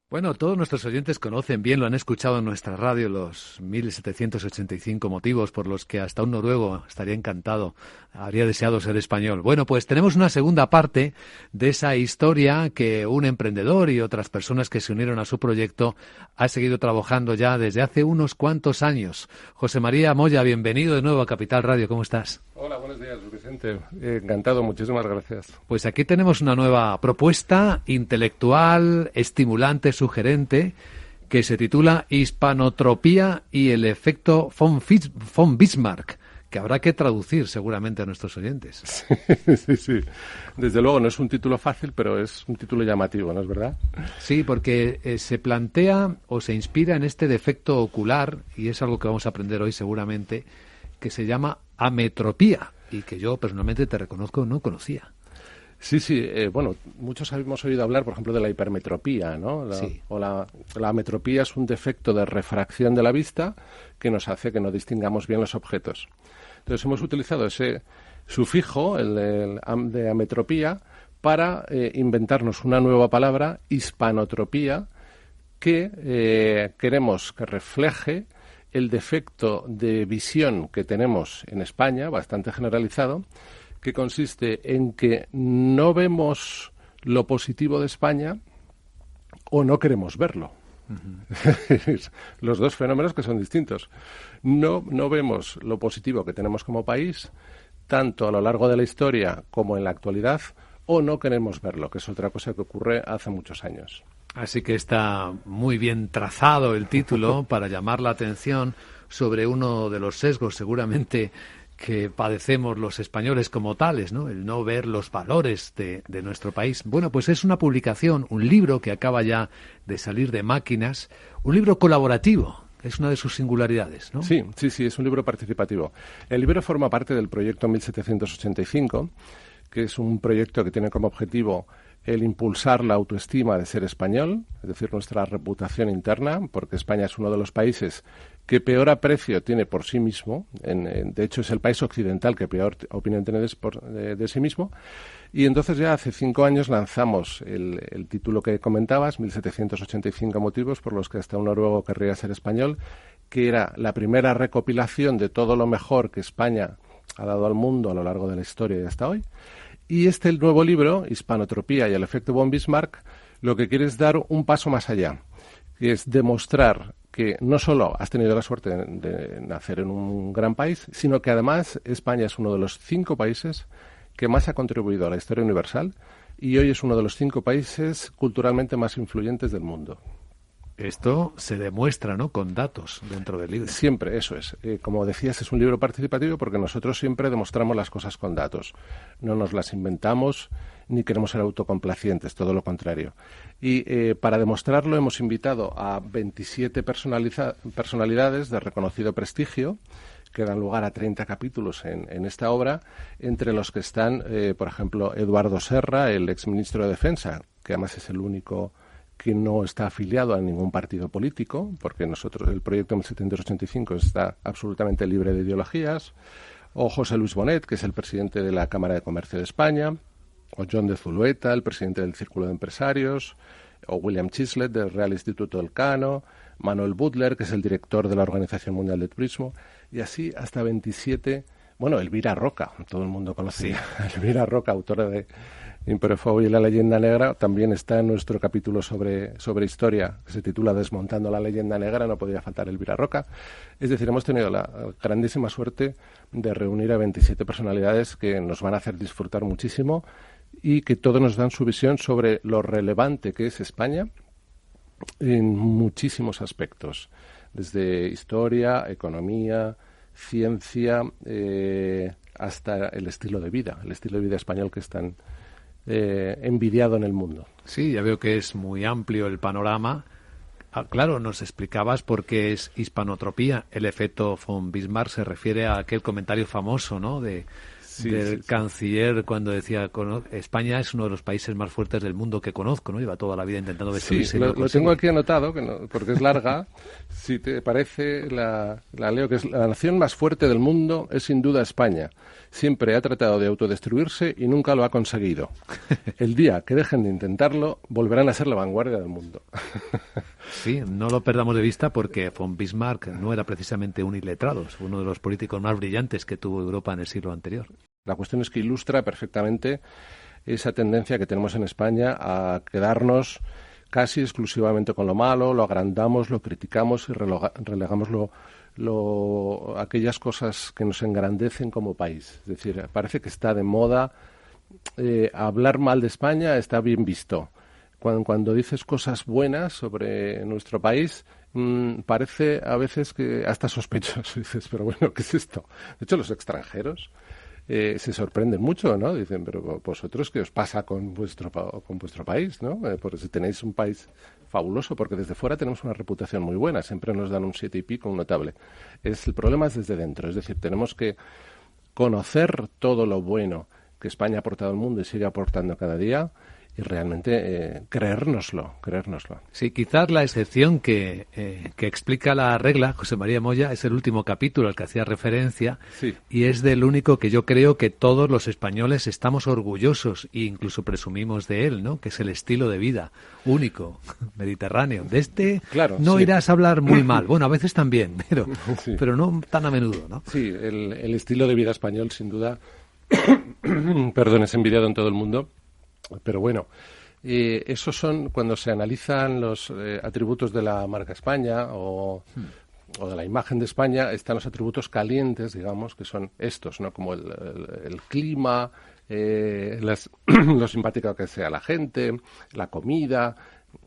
Bueno, todos nuestros oyentes conocen bien, lo han escuchado en nuestra radio, los 1785 motivos por los que hasta un noruego estaría encantado, habría deseado ser español. Bueno, pues tenemos una segunda parte de esa historia que un emprendedor y otras personas que se unieron a su proyecto ha seguido trabajando ya desde hace unos cuantos años. José María Moya, bienvenido de nuevo a Capital Radio, ¿cómo estás? Hola, buenos días, Vicente. Encantado, muchísimas gracias. Pues aquí tenemos una nueva propuesta intelectual, estimulante, sugerente, que se titula Hispanotropía y el efecto von Bismarck, que habrá que traducir seguramente a nuestros oyentes. Sí. Desde luego no es un título fácil, pero es un título llamativo, ¿no es verdad? Sí, porque se plantea o se inspira en este defecto ocular, y es algo que vamos a aprender hoy seguramente, que se llama ametropía, y que yo personalmente te reconozco no conocía. Sí, bueno, muchos hemos oído hablar, por ejemplo, de la hipermetropía, ¿no? Sí. La ametropía es un defecto de refracción de la vista que nos hace que no distingamos bien los objetos. Entonces hemos utilizado ese sufijo, el de ametropía, para inventarnos una nueva palabra, hispanotropía, que queremos que refleje el defecto de visión que tenemos en España, bastante generalizado, que consiste en que no vemos lo positivo de España o no queremos verlo. Uh-huh. Los dos fenómenos que son distintos. No vemos lo positivo que tenemos como país, tanto a lo largo de la historia como en la actualidad, o no queremos verlo, que es otra cosa que ocurre hace muchos años. Así que está muy bien trazado el título para llamar la atención sobre uno de los sesgos seguramente que padecemos los españoles como tales, ¿no? El no ver los valores de nuestro país. Bueno, pues es una publicación, un libro que acaba ya de salir de Máquinas, un libro colaborativo. Es una de sus singularidades, ¿no? Sí, es un libro participativo. El libro forma parte del proyecto 1785, que es un proyecto que tiene como objetivo el impulsar la autoestima de ser español, es decir, nuestra reputación interna, porque España es uno de los países que peor aprecio tiene por sí mismo, de hecho es el país occidental que peor opinión tiene de sí mismo, y entonces ya hace 5 años lanzamos el título que comentabas, 1785 motivos por los que hasta un noruego querría ser español, que era la primera recopilación de todo lo mejor que España ha dado al mundo a lo largo de la historia y hasta hoy. Y el nuevo libro, Hispanotropía y el efecto von Bismarck, lo que quiere es dar un paso más allá, que es demostrar que no solo has tenido la suerte de nacer en un gran país, sino que además España es uno de los 5 países que más ha contribuido a la historia universal y hoy es uno de los 5 países culturalmente más influyentes del mundo. Esto se demuestra, ¿no?, con datos dentro del libro. Siempre, eso es. Como decías, es un libro participativo porque nosotros siempre demostramos las cosas con datos. No nos las inventamos ni queremos ser autocomplacientes, todo lo contrario. Y para demostrarlo hemos invitado a 27 personalidades de reconocido prestigio que dan lugar a 30 capítulos en esta obra, entre los que están, por ejemplo, Eduardo Serra, el exministro de Defensa, que además es el único que no está afiliado a ningún partido político, porque el proyecto 1785 está absolutamente libre de ideologías, o José Luis Bonet, que es el presidente de la Cámara de Comercio de España, o John de Zulueta, el presidente del Círculo de Empresarios, o William Chislett, del Real Instituto Elcano, Manuel Butler, que es el director de la Organización Mundial de Turismo, y así hasta 27... Bueno, Elvira Roca, todo el mundo conoce a Elvira Roca, autora de Imperofo y la leyenda negra, también está en nuestro capítulo sobre historia, que se titula Desmontando la leyenda negra, no podía faltar Elvira Roca. Es decir, hemos tenido la grandísima suerte de reunir a 27 personalidades que nos van a hacer disfrutar muchísimo y que todos nos dan su visión sobre lo relevante que es España en muchísimos aspectos, desde historia, economía, ciencia, hasta el estilo de vida español que es tan envidiado en el mundo. Sí, ya veo que es muy amplio el panorama. Claro, nos explicabas por qué es hispanotropía. El efecto von Bismarck se refiere a aquel comentario famoso, ¿no?, de del canciller cuando decía España es uno de los países más fuertes del mundo que conozco, ¿no? Lleva toda la vida intentando destruirse. Sí, lo tengo aquí anotado, porque es larga. Si te parece, la leo, que es la nación más fuerte del mundo es sin duda España. Siempre ha tratado de autodestruirse y nunca lo ha conseguido. El día que dejen de intentarlo, volverán a ser la vanguardia del mundo. Sí, no lo perdamos de vista porque von Bismarck no era precisamente un iletrado, es uno de los políticos más brillantes que tuvo Europa en el siglo anterior. La cuestión es que ilustra perfectamente esa tendencia que tenemos en España a quedarnos casi exclusivamente con lo malo, lo agrandamos, lo criticamos y relegamos aquellas cosas que nos engrandecen como país. Es decir, parece que está de moda hablar mal de España, está bien visto. Cuando dices cosas buenas sobre nuestro país, parece a veces que hasta sospechoso. Dices, pero bueno, ¿qué es esto? De hecho, los extranjeros se sorprenden mucho, ¿no? Dicen, pero vosotros, ¿qué os pasa con vuestro país, ¿no? Porque si tenéis un país fabuloso, porque desde fuera tenemos una reputación muy buena, siempre nos dan un 7 y pico, un notable. El problema es desde dentro, es decir, tenemos que conocer todo lo bueno que España ha aportado al mundo y sigue aportando cada día, y realmente creérnoslo. Sí, quizás la excepción que explica la regla, José María Moya, es el último capítulo al que hacía referencia, sí. Y es del único que yo creo que todos los españoles estamos orgullosos e incluso presumimos de él, ¿no? Que es el estilo de vida único, mediterráneo. De claro, no sí. irás a hablar muy mal, bueno, a veces también, sí. pero no tan a menudo, ¿no? Sí, el estilo de vida español, sin duda, perdón, es envidiado en todo el mundo. Pero bueno, esos son cuando se analizan los atributos de la marca España o de la imagen de España, están los atributos calientes, digamos, que son estos, ¿no? Como el clima, lo simpática que sea la gente, la comida,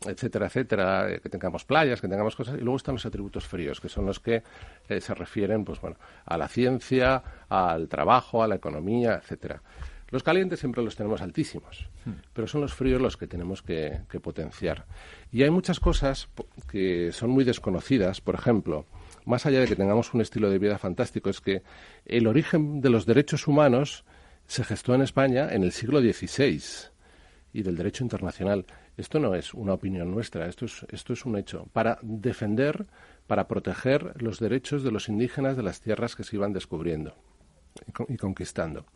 etcétera, etcétera, que tengamos playas, que tengamos cosas, y luego están los atributos fríos, que son los que se refieren, pues bueno, a la ciencia, al trabajo, a la economía, etcétera. Los calientes siempre los tenemos altísimos, pero son los fríos los que tenemos que potenciar. Y hay muchas cosas que son muy desconocidas. Por ejemplo, más allá de que tengamos un estilo de vida fantástico, es que el origen de los derechos humanos se gestó en España en el siglo XVI y del derecho internacional. Esto no es una opinión nuestra, esto es un hecho. Para defender, para proteger los derechos de los indígenas de las tierras que se iban descubriendo y conquistando.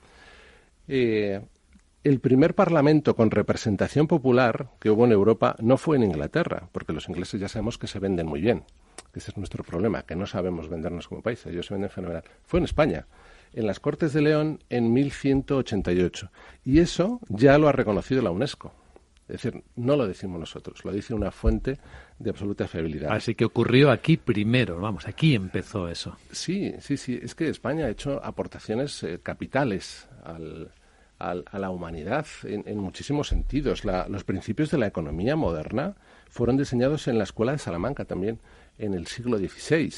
El primer parlamento con representación popular que hubo en Europa no fue en Inglaterra, porque los ingleses ya sabemos que se venden muy bien. Ese es nuestro problema, que no sabemos vendernos como país. Ellos se venden fenomenal. Fue en España, en las Cortes de León, en 1188. Y eso ya lo ha reconocido la UNESCO. Es decir, no lo decimos nosotros, lo dice una fuente de absoluta fiabilidad. Así que ocurrió aquí primero, vamos, aquí empezó eso. Sí, es que España ha hecho aportaciones capitales a la humanidad en muchísimos sentidos. Los principios de la economía moderna fueron diseñados en la Escuela de Salamanca también en el siglo XVI.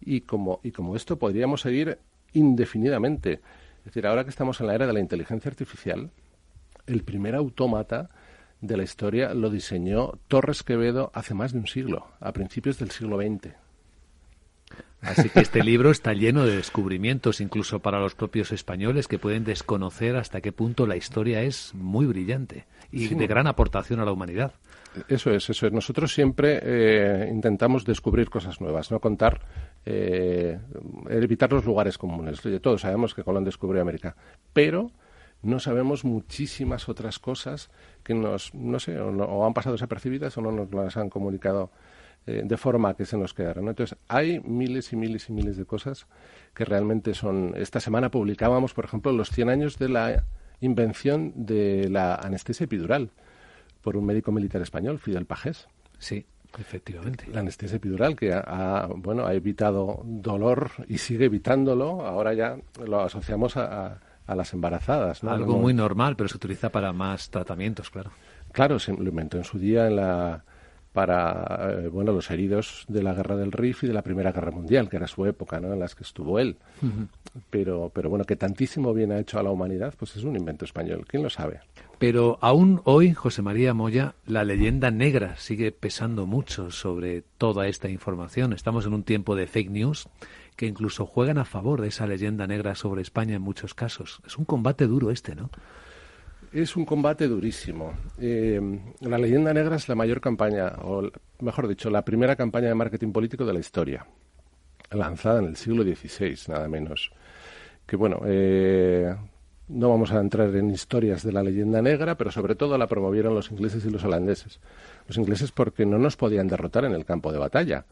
Y como esto podríamos seguir indefinidamente. Es decir, ahora que estamos en la era de la inteligencia artificial, el primer autómata de la historia lo diseñó Torres Quevedo hace más de un siglo, a principios del siglo XX. Así que este libro está lleno de descubrimientos, incluso para los propios españoles, que pueden desconocer hasta qué punto la historia es muy brillante y de gran aportación a la humanidad. Eso es. Nosotros siempre intentamos descubrir cosas nuevas, no contar, evitar los lugares comunes. Todos sabemos que Colón descubrió América, pero no sabemos muchísimas otras cosas que o han pasado desapercibidas o no nos las han comunicado de forma que se nos quedaron, ¿no? Entonces, hay miles y miles y miles de cosas que realmente son... Esta semana publicábamos, por ejemplo, los 100 años de la invención de la anestesia epidural por un médico militar español, Fidel Pagés. Sí, efectivamente. La anestesia epidural que ha evitado dolor y sigue evitándolo. Ahora ya lo asociamos a las embarazadas, ¿no? Algo muy normal, pero se utiliza para más tratamientos, claro. Claro, se lo inventó en su día para los heridos de la Guerra del Rif y de la Primera Guerra Mundial, que era su época, ¿no?, en las que estuvo él. Uh-huh. Pero bueno, que tantísimo bien ha hecho a la humanidad, pues es un invento español. ¿Quién lo sabe? Pero aún hoy, José María Moya, la leyenda negra sigue pesando mucho sobre toda esta información. Estamos en un tiempo de fake news que incluso juegan a favor de esa leyenda negra sobre España en muchos casos. Es un combate duro este, ¿no? Es un combate durísimo. La leyenda negra es la mayor campaña, o mejor dicho, la primera campaña de marketing político de la historia, lanzada en el siglo XVI, nada menos. Que bueno, no vamos a entrar en historias de la leyenda negra, pero sobre todo la promovieron los ingleses y los holandeses. Los ingleses porque no nos podían derrotar en el campo de batalla.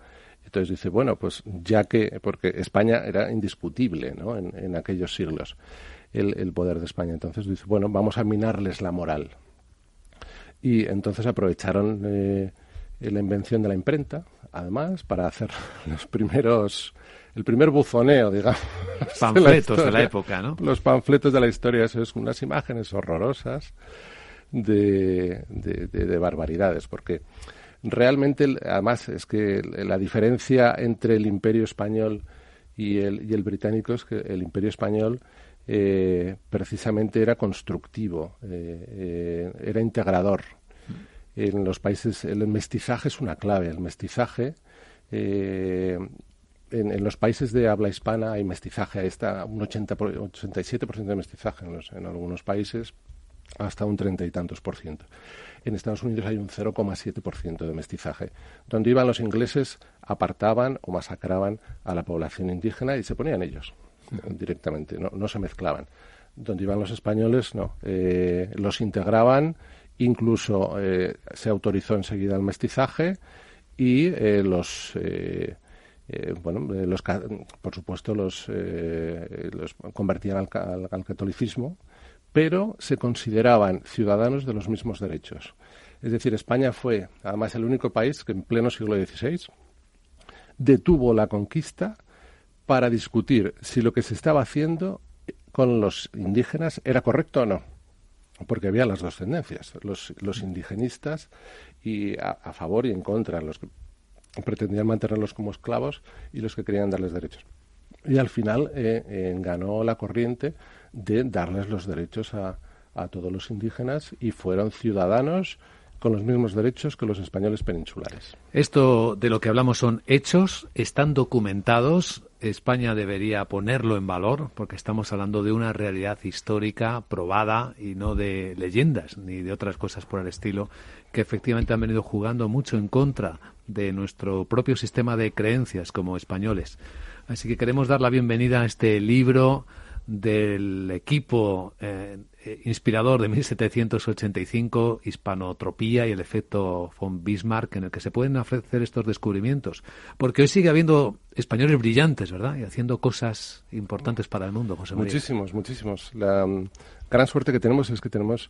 Entonces dice, bueno, pues ya que, porque España era indiscutible, ¿no?, en aquellos siglos, el poder de España. Entonces dice, bueno, vamos a minarles la moral. Y entonces aprovecharon la invención de la imprenta, además, para hacer el primer bufoneo, digamos. Panfletos de la época, ¿no? Los panfletos de la historia, eso es unas imágenes horrorosas de barbaridades, porque realmente, además, es que la diferencia entre el Imperio Español y el británico es que el Imperio Español precisamente era constructivo, era integrador. En los países, el mestizaje es una clave. El mestizaje, en los países de habla hispana hay mestizaje, ahí está un 87% de mestizaje en algunos países, hasta un 30 y tantos %. En Estados Unidos hay un 0,7% de mestizaje. Donde iban los ingleses, apartaban o masacraban a la población indígena y se ponían ellos directamente, no se mezclaban. Donde iban los españoles, no. Los integraban, incluso se autorizó enseguida el mestizaje y por supuesto los convertían al catolicismo, pero se consideraban ciudadanos de los mismos derechos. Es decir, España fue, además, el único país que en pleno siglo XVI detuvo la conquista para discutir si lo que se estaba haciendo con los indígenas era correcto o no. Porque había las dos tendencias, los indigenistas y a favor y en contra, los que pretendían mantenerlos como esclavos y los que querían darles derechos. Y al final ganó la corriente de darles los derechos a todos los indígenas y fueron ciudadanos con los mismos derechos que los españoles peninsulares. Esto de lo que hablamos son hechos, están documentados. España debería ponerlo en valor porque estamos hablando de una realidad histórica probada y no de leyendas ni de otras cosas por el estilo que efectivamente han venido jugando mucho en contra de nuestro propio sistema de creencias como españoles. Así que queremos dar la bienvenida a este libro del equipo inspirador de 1785, Hispanotropía y el efecto von Bismarck, en el que se pueden ofrecer estos descubrimientos. Porque hoy sigue habiendo españoles brillantes, ¿verdad? Y haciendo cosas importantes para el mundo, José María. Muchísimos. La gran suerte que tenemos es que tenemos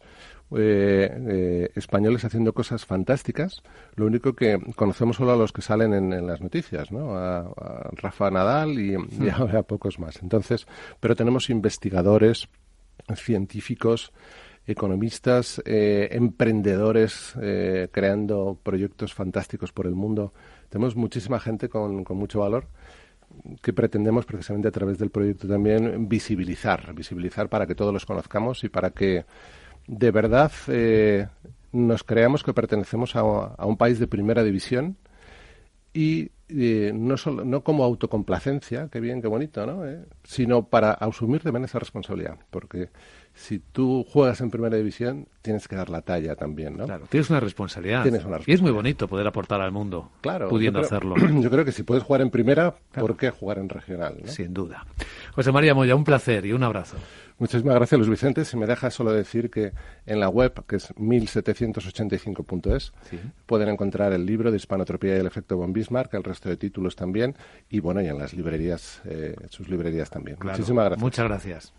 españoles haciendo cosas fantásticas. Lo único que conocemos solo a los que salen en las noticias, ¿no? A Rafa Nadal y a pocos más. Entonces, pero tenemos investigadores, científicos, economistas, emprendedores creando proyectos fantásticos por el mundo. Tenemos muchísima gente con mucho valor que pretendemos precisamente a través del proyecto también visibilizar para que todos los conozcamos y para que de verdad nos creamos que pertenecemos a un país de primera división y no como autocomplacencia, qué bien, qué bonito, ¿no? Sino para asumir también esa responsabilidad, porque si tú juegas en primera división tienes que dar la talla también, ¿no? Claro, tienes una responsabilidad. Y es muy bonito poder aportar al mundo, claro, pudiendo hacerlo. Yo creo que si puedes jugar en primera, ¿por qué jugar en regional, ¿no? Sin duda. José María Moya, un placer y un abrazo. Muchísimas gracias, Luis Vicente. Si me dejas solo decir que en la web, que es 1785.es, sí, pueden encontrar el libro de Hispanotropía y el efecto von Bismarck, el resto de títulos también, y bueno, y en las librerías, sus librerías también. Claro. Muchísimas gracias. Muchas gracias.